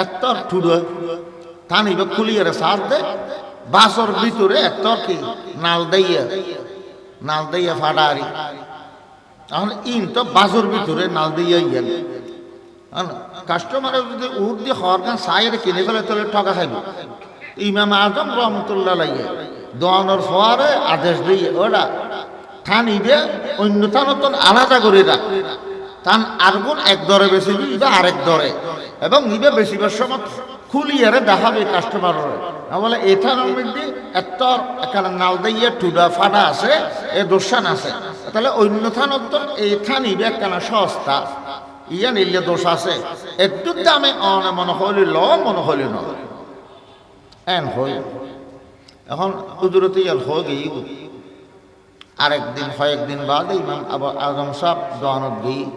এত্তর ঠুড়ো থান ইবে খুলিয়ে সার দে বাসর ভিতরে এত্তর কি নাল দাইয়া ফাটারি। এখন ইন তো বাসর ভিতরে নাল দিয়ে ইয়েন কাস্টমারের যদি উঠ দিয়ে হওয়ার গান সাইয়ের কিনে ফেলে তোলে ঠকা খাইব। ইমাম আজম রহমতুল্লাহ লাইয়ে দোয়ানোর ফোয়ারে আদেশ দিয়ে ওরা থান ইবে অন্য থানতন আলাদা করে রাখ, থান আরগুন এক দরে বেশি ইবে আরেক দরে, এবং ইবে বেশিবার সময় খুলিয়ারে দেখাবে কাস্টমার বলে এথানের মধ্যে এত এখানে নাল দিয়ে টুডা ফাটা আছে এ দোষান আছে, তাহলে অন্য থানতন এই থান ইবে একখানা সস্তা ইয়া নিলে দোষ আছে একটু দামে অনে মনে হইল ল মনে হইল ন এন হই। এখন কুদরতি হয়ে গিয়ে আরেকদিন কয়েকদিন বাদে ইমাম আবু আজম সাহেব দোয়ানত গিয়ে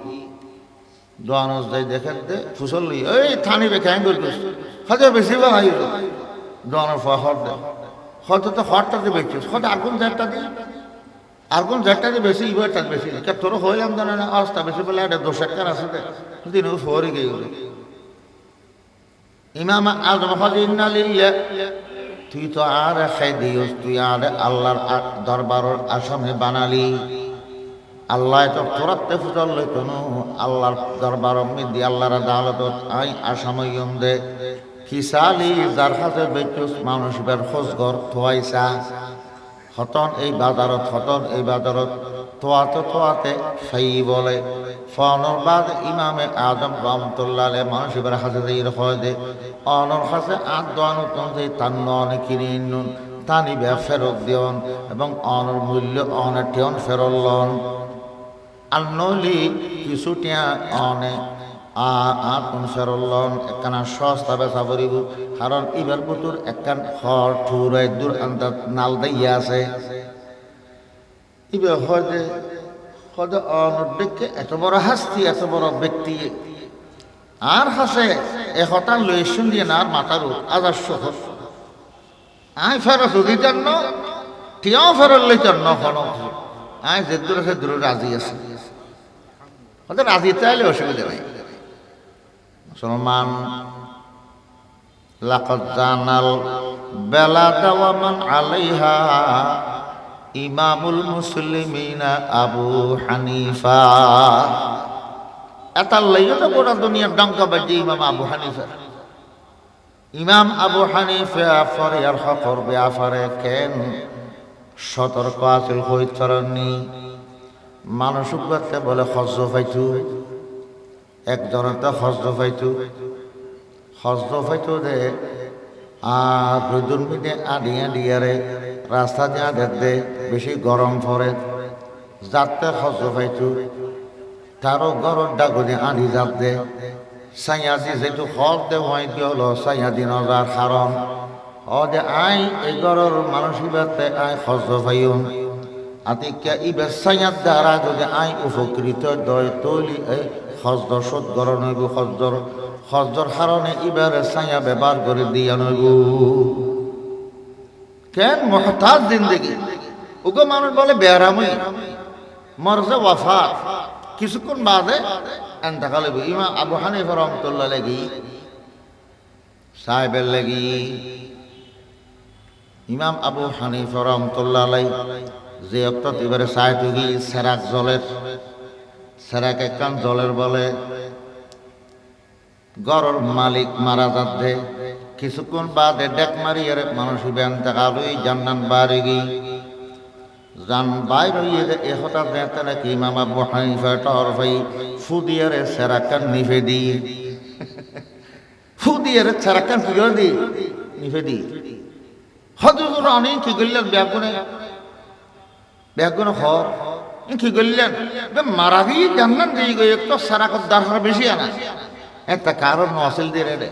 দোয়ানত যাই দেখেন দে ফুসল এই থানি বেখাই করছিস হয়তো বেশি বা ভাই দোয়ানোর হর দে হয়তো তো হরটাতে বেচছিস হয়তো আগুন জ্যাটটা দিই আগুন জ্যাটটা দিয়ে বেশি ইবারটা বেশি তোর হইলাম জানে না অবস্থা বেশি বলে একটা দোষের আছে দিন শহরে গিয়ে ইমাম আজম হদিনা লিল্লাহ তুই তো আর খাই দিস, তুই আর আল্লাহর দরবারের আসামে বানালি, আল্লাহ তো তোরাতে ফুটল কোনো আল্লাহর দরবার দি আল্লাহর আদালত আই আসাময়ম দে ফিসালি যার হাতে বেচুস মানুষ বের খোঁজগর থোয়াইছা হতন এই বাজারত থোয়াতে সেই বলে ফনর বাদ ইমামে আজম রহমতুল্লাহ মানুষ এবার হাতে দিয়ে হয় দে অনর হাসে আট দোয়ানুতন যে তার নন কিনে নুন তানিবে ফেরত দিয়ন এবং অনর মূল্য অনের টিয়ন ফেরত লন আর নলি কিছুটিয়া অনে আতুন ফেরত লন একখানা সস্তা বেচা পড়িব, কারণ ইবার পুতুর একখান হর ঠুরাই দূর আন্দাজ নাল দাইয়া আছে ইবে হয় যে এত বড় হাস্তি এত বড় ব্যক্তি আর হাসে এ হতান লই শুনিয়ে না আর মাথার আজার সহ আই ফেরত দিতেন ন টিয়াও ফেরত লইতেন ন হন আই যে দূরে সে দূরে রাজি আছে হয়তো রাজি চাইলে অসুবিধা নাই। মুসলমান লাকাদ জানাল বেলা দাওয়ামান আলাইহা ইমামুল মুসলিমিনা আবু হানিফা। এটার লাইও তো গোটা দুনিয়ার ডঙ্কা বাজে ইমাম আবু হানিফা ফরিয়ার হকর ব্যাপারে কেন সতর্ক আছিল হইতরণী মানুষ করতে বলে হজ্জ পাইতু একজনের তো হজ্জ পাইতু দে আর রোদুর মিদে আডিয়ারে রাস্তা দিয়া দে বেশি গরম পড়ে যাতে হজ্জ পাইতু তারও গরর ডাগুদি আনি যাত দে সাইয়াদি যেহেতু হজ দে হয় দিল সাইয়াদি নজার কারণ দে আই এই গরর মানসিকতে আই হজ্জ পাইম আতিকা ইবের সাইয়াদ দ্বারা যদি আই উপকৃত দয় তৈলি এই হজ্জ শোধ গরর নইব হজ্জর কারণে ইবার সাইয়া ব্যবহার করে দিয়া নইব কেন মহতাজ জিন্দেগি ওকে মানুষ বলে বেয়ারামই মরজে ওয়াফা কিছুক্ষণ বাদে এন্তাকালে ইমাম আবু হানিফা রহমতুল্লাহ লাগি সাহেবের লাগি ইমাম আবু হানিফা রহমতুল্লাহ আলাই যে অক্ত এবারে সাহেব গি সেরাক একখান জলের বলে গরর মালিক মারা যাচ্ছে কিছুক্ষণ বাদে ডেক মারিয়ে মানুষ এন্তাকালই জান্নান বাড়ি গি জান বাইরে এ হঠাৎ দেখতে নাকি ইমাম আবু হানিফা টর ভাই ফুদিয়ারে সেরাকান নিভে দি ফুদিয়ারে সেরাকান কি করে দি নিভে দি হজুর অনেক কি করলেন ব্যাগুনে হর কি করলেন মারা গিয়ে জান্নান দিয়ে গিয়ে একটু সেরাকত দরকার বেশি আনা একটা কারণ নসিল দিয়ে রে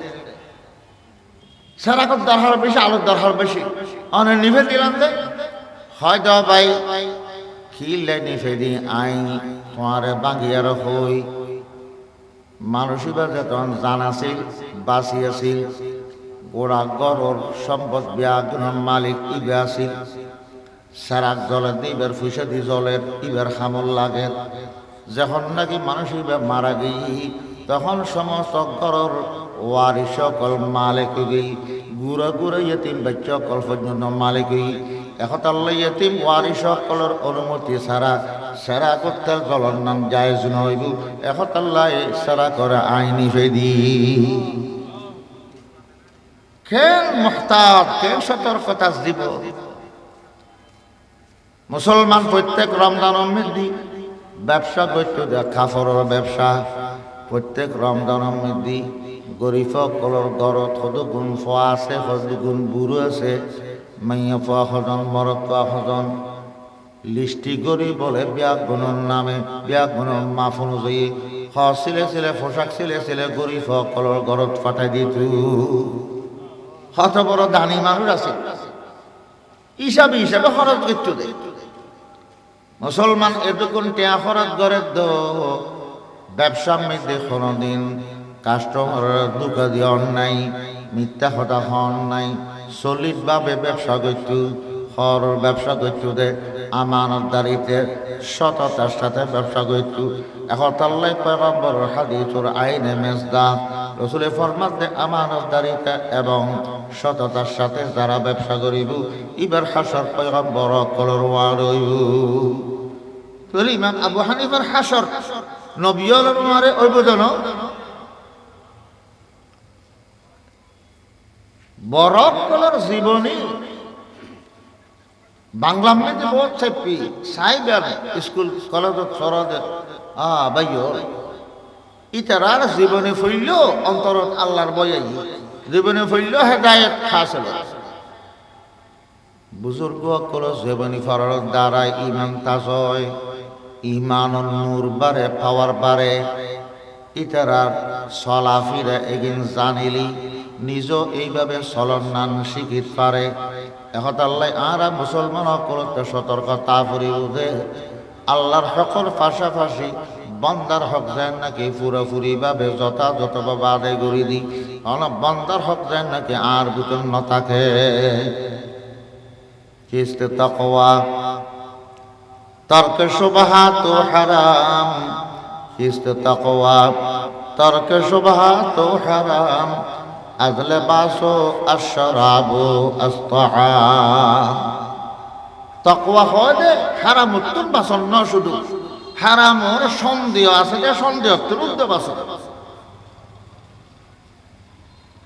সারাকত দরকার বেশি আলোর দরকার বেশি অনেক নিভে দিলাম যে হয়তো ভাই খিলে নিভে দি আই তোমার বাগিয়ার হই মানুষই যখন জানাছিল বাঁচিয়াছিল গোড়া গড়র সম্পদ বিয়াগুনের মালিক ইবে আছিল সারাক জলের দিবের ফুসে দি জলের ইবের খামল লাগে যখন নাকি মানুষ ইবে মারা গিয়ে তখন সমস্ত গড়র ওয়ারি সকল মালিক গই গুড়া গুড়া ইয়েতিম বাচ্চা সকল পর্যন্ত মালিক গই এখন আল্লাহ ইয়েতিম ওয়ারি সকলের অনুমতি ছাড়া সেরা করতে জলর নাম জায়েজ নইব এখন আল্লাহ সেরা করে আইনি ফেদি কেন মুহতাত কেন সতর্কতা দিব মুসলমান প্রত্যেক রমজানের মধ্যে ব্যবসা করতে দেয় কাপড়ের ব্যবসা প্রত্যেক রমজানের মধ্যে গরিব সকলের ঘরত কতগুণ ফোয়া আছে কতগুণ বুড়ো আছে মাইয়া ফোয়া সজন মরদ ফোয়া সজন লিস্টি গরি বলে বিয়া গুণর নামে বিয়া গুণর মাফ অনুযায়ী ছিলে ছিলে পোশাক ছিলে গরিব সকলের ঘরত ফাটাই দিত কত বড় দানি মানুষ আছে হিসাবে হিসাবে খরচ করতে দেয় মুসলমান এতক্ষণ টেয়া খরচ করে ব্যবসার মধ্যে কোনোদিন কাস্টমারের দুঃখ দিয়ে নাই মিথ্যা কথা হন নাই সলিডভাবে ব্যবসা করত হর ব্যবসা করত দে আমানতদারিতে সততার সাথে ব্যবসা করত এখন তাল্লাই পয়গম্বর হাদিসুর আইনে মেজদা রসুলের ফরমাত দে আমানতদারিতে এবং সততার সাথে যারা ব্যবসা করিব ইবার হাসর পয়গম্বর কলর ওয়ারইব তাহলে ইমাম আবু হানিফার হাসর নবীর মারে ওই বোঝান বরফ কলর জীবনী বাংলা মধ্যে বহুত চাপি সাইবেন স্কুল কলেজত সরদে বাইয় ইতারার জীবনে ফইল অন্তরত আল্লাহর বয়াই জীবনে ফইল হেদায়েত খাসল বুজুর্গ কল জীবনী ফরার দ্বারা ইমান তাজয় ইমান নূর বারে পাওয়ার বারে ইতারার চলাফিরা এগিন জানিলি নিজ এইভাবে চলন নান শিখিত পারে এখন আল্লাহ আর মুসলমান সকলকে সতর্কতা ফুরি উঠে আল্লাহর হকর পাশাপাশি বন্দার হক যেন নাকি পুরোপুরি ভাবে যথাযথভাবে আদায় করি দি বন্দার হক যেন নাকি আর বুতন ন থাকে কিস্তে তাকওয়া তর্ক শুবহাত হারাম কিস্তে তাকওয়া তর্ক শুবহাত হারাম আজলে বাসো আশরাবু আস্তাআম তাকওয়া হয় হারাম উত্তর বাসন না শুধু হারামর সন্দেহ আছে যে সন্দেহ উত্তর বাসন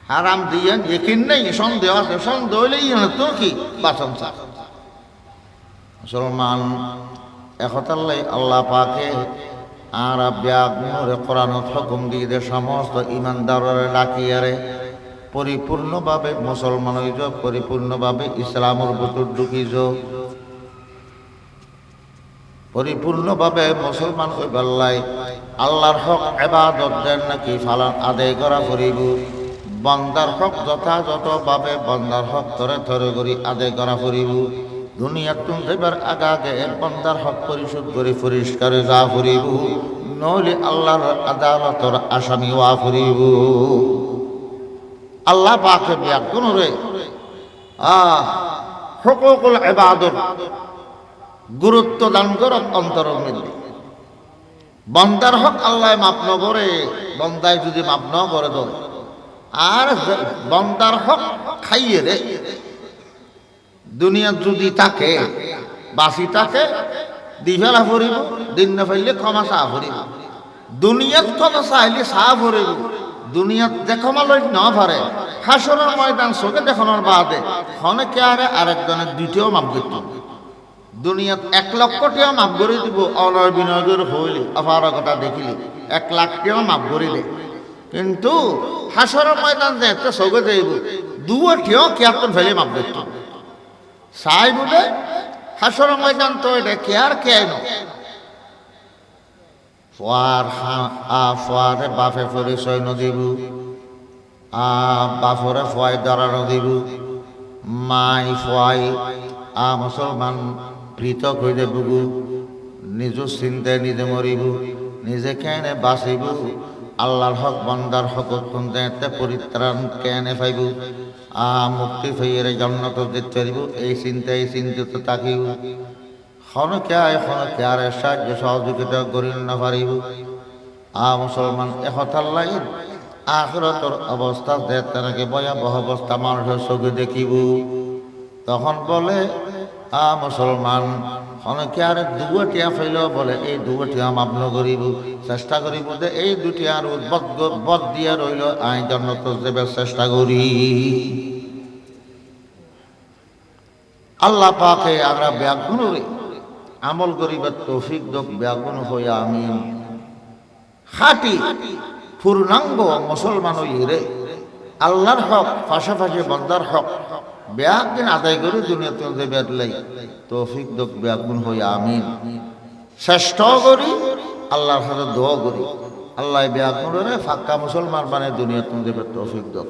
হারাম দিয়ে একিন নেই সন্দেহ আছে সন্দেহ হইলেই তো কি বাসন মুসলমান একতাল্লাই আল্লাহ পাকে আর ব্যাগুণরে কোরআনত হুকুম দিয়ে সমস্ত ইমানদাররে ডাকিয়ারে পরিপূর্ণভাবে মুসলমান হইজ পরিপূর্ণভাবে ইসলামের ভিতর ঢুকিজ পরিপূর্ণভাবে মুসলমান হইবাল্লাই আল্লাহর হক ইবাদত যেন নাকি ফালান আদায় করা করিব বন্দার হক যথাযথভাবে বন্দার হক ধরে ধরে করি আদায় করা করিব দুনিয়ার তুম যাইবার আগে বন্দার হক পরিশোধ করে পরিষ্কার যা করিব নইলে আল্লাহর আদালতর আসামি ওয়া করিব আল্লাহ পাকে ব্যাকুন রে হুকুকুল ইবাদত গুরুত্ব দান কর অন্তরের মধ্যে বন্দার হক আল্লাহ মাপ ন করে বন্দায় যদি মাপ ন করে ধরে আর বন্দার হক খাইয়ে রে দুনিয়া যদি তাকে বাসি তাকে দিভেলা ফুরিব দিন না ফেললে ক্ষমা চাহ ফুরিব দুনিয়াত ক্ষমা চাইলে চাহ ফুরিব দুনিয়াত দেখমা লই ন পারে হাসরের ময়দান চোখে দেখানোর বাদে অনেকে আরে আরেকজনের দ্বিতীয় মাপ করত দুনিয়াত 1 লক্ষ টাকা মাপ করে দিব অলর বিনয়ের হইলে অপারগতা দেখিলি 1 লাখ টাকা মাপ করিলে কিন্তু হাসরের ময়দান যে একটা চোখে দেব দুও টিও কেয়ার ফেলে মাপ করত চাই বলে হাসরের ময়দান তো এটা কেয়ার কেন ফুয়ারে বাপে পরিচয় নদিব বাপরে ফুয়াই দাঁড়ানো দিব মাই ফুয়াই মুসলমান পৃথক হয়ে যাবগু নিজ চিন্তায় নিজে মরিব নিজে কেনে বাঁচিব আল্লাহর হক বন্দার হক কোনতে পরিত্রাণ কেনে পাইব মুক্তি ফেয়ের জন্নত যেতে পারিব এই চিন্তায় চিন্তিত থাকিব ক্ষণকে সাহায্য সহযোগিতা করিল না পারিব মুসলমান একথার লাগে আখিরাতের অবস্থা যে তাকে ভয়াবহ অবস্থা মানুষের চোখে দেখিব তখন বলে মুসলমান অনেকে আর দুটিয়া ফেল বলে এই দুটিয়া মাপন করিব চেষ্টা করিব যে এই দুটি আর বদ দিয়া রইল আই জন্নত দেবের চেষ্টা করি আল্লাহ পাকে আমরা ব্যাগুণরে আমল করিবার তৌফিক দোক ব্যাগুণ হইয়া আমিন খাটি পূর্ণাঙ্গ মুসলমান হইরে আল্লাহর হক পাশাপাশি বন্দার হক ব্যাগদিন আদায় করে দুনিয়াতে দেবের লাই তৌফিক দোক ব্যাগুণ হইয়া আমিন চেষ্টা করি আল্লাহর সাথে দোয়া করি আল্লাহ ব্যাগুণরে ফাক্কা মুসলমান মানে দুনিয়াতে দেবের তৌফিক দোক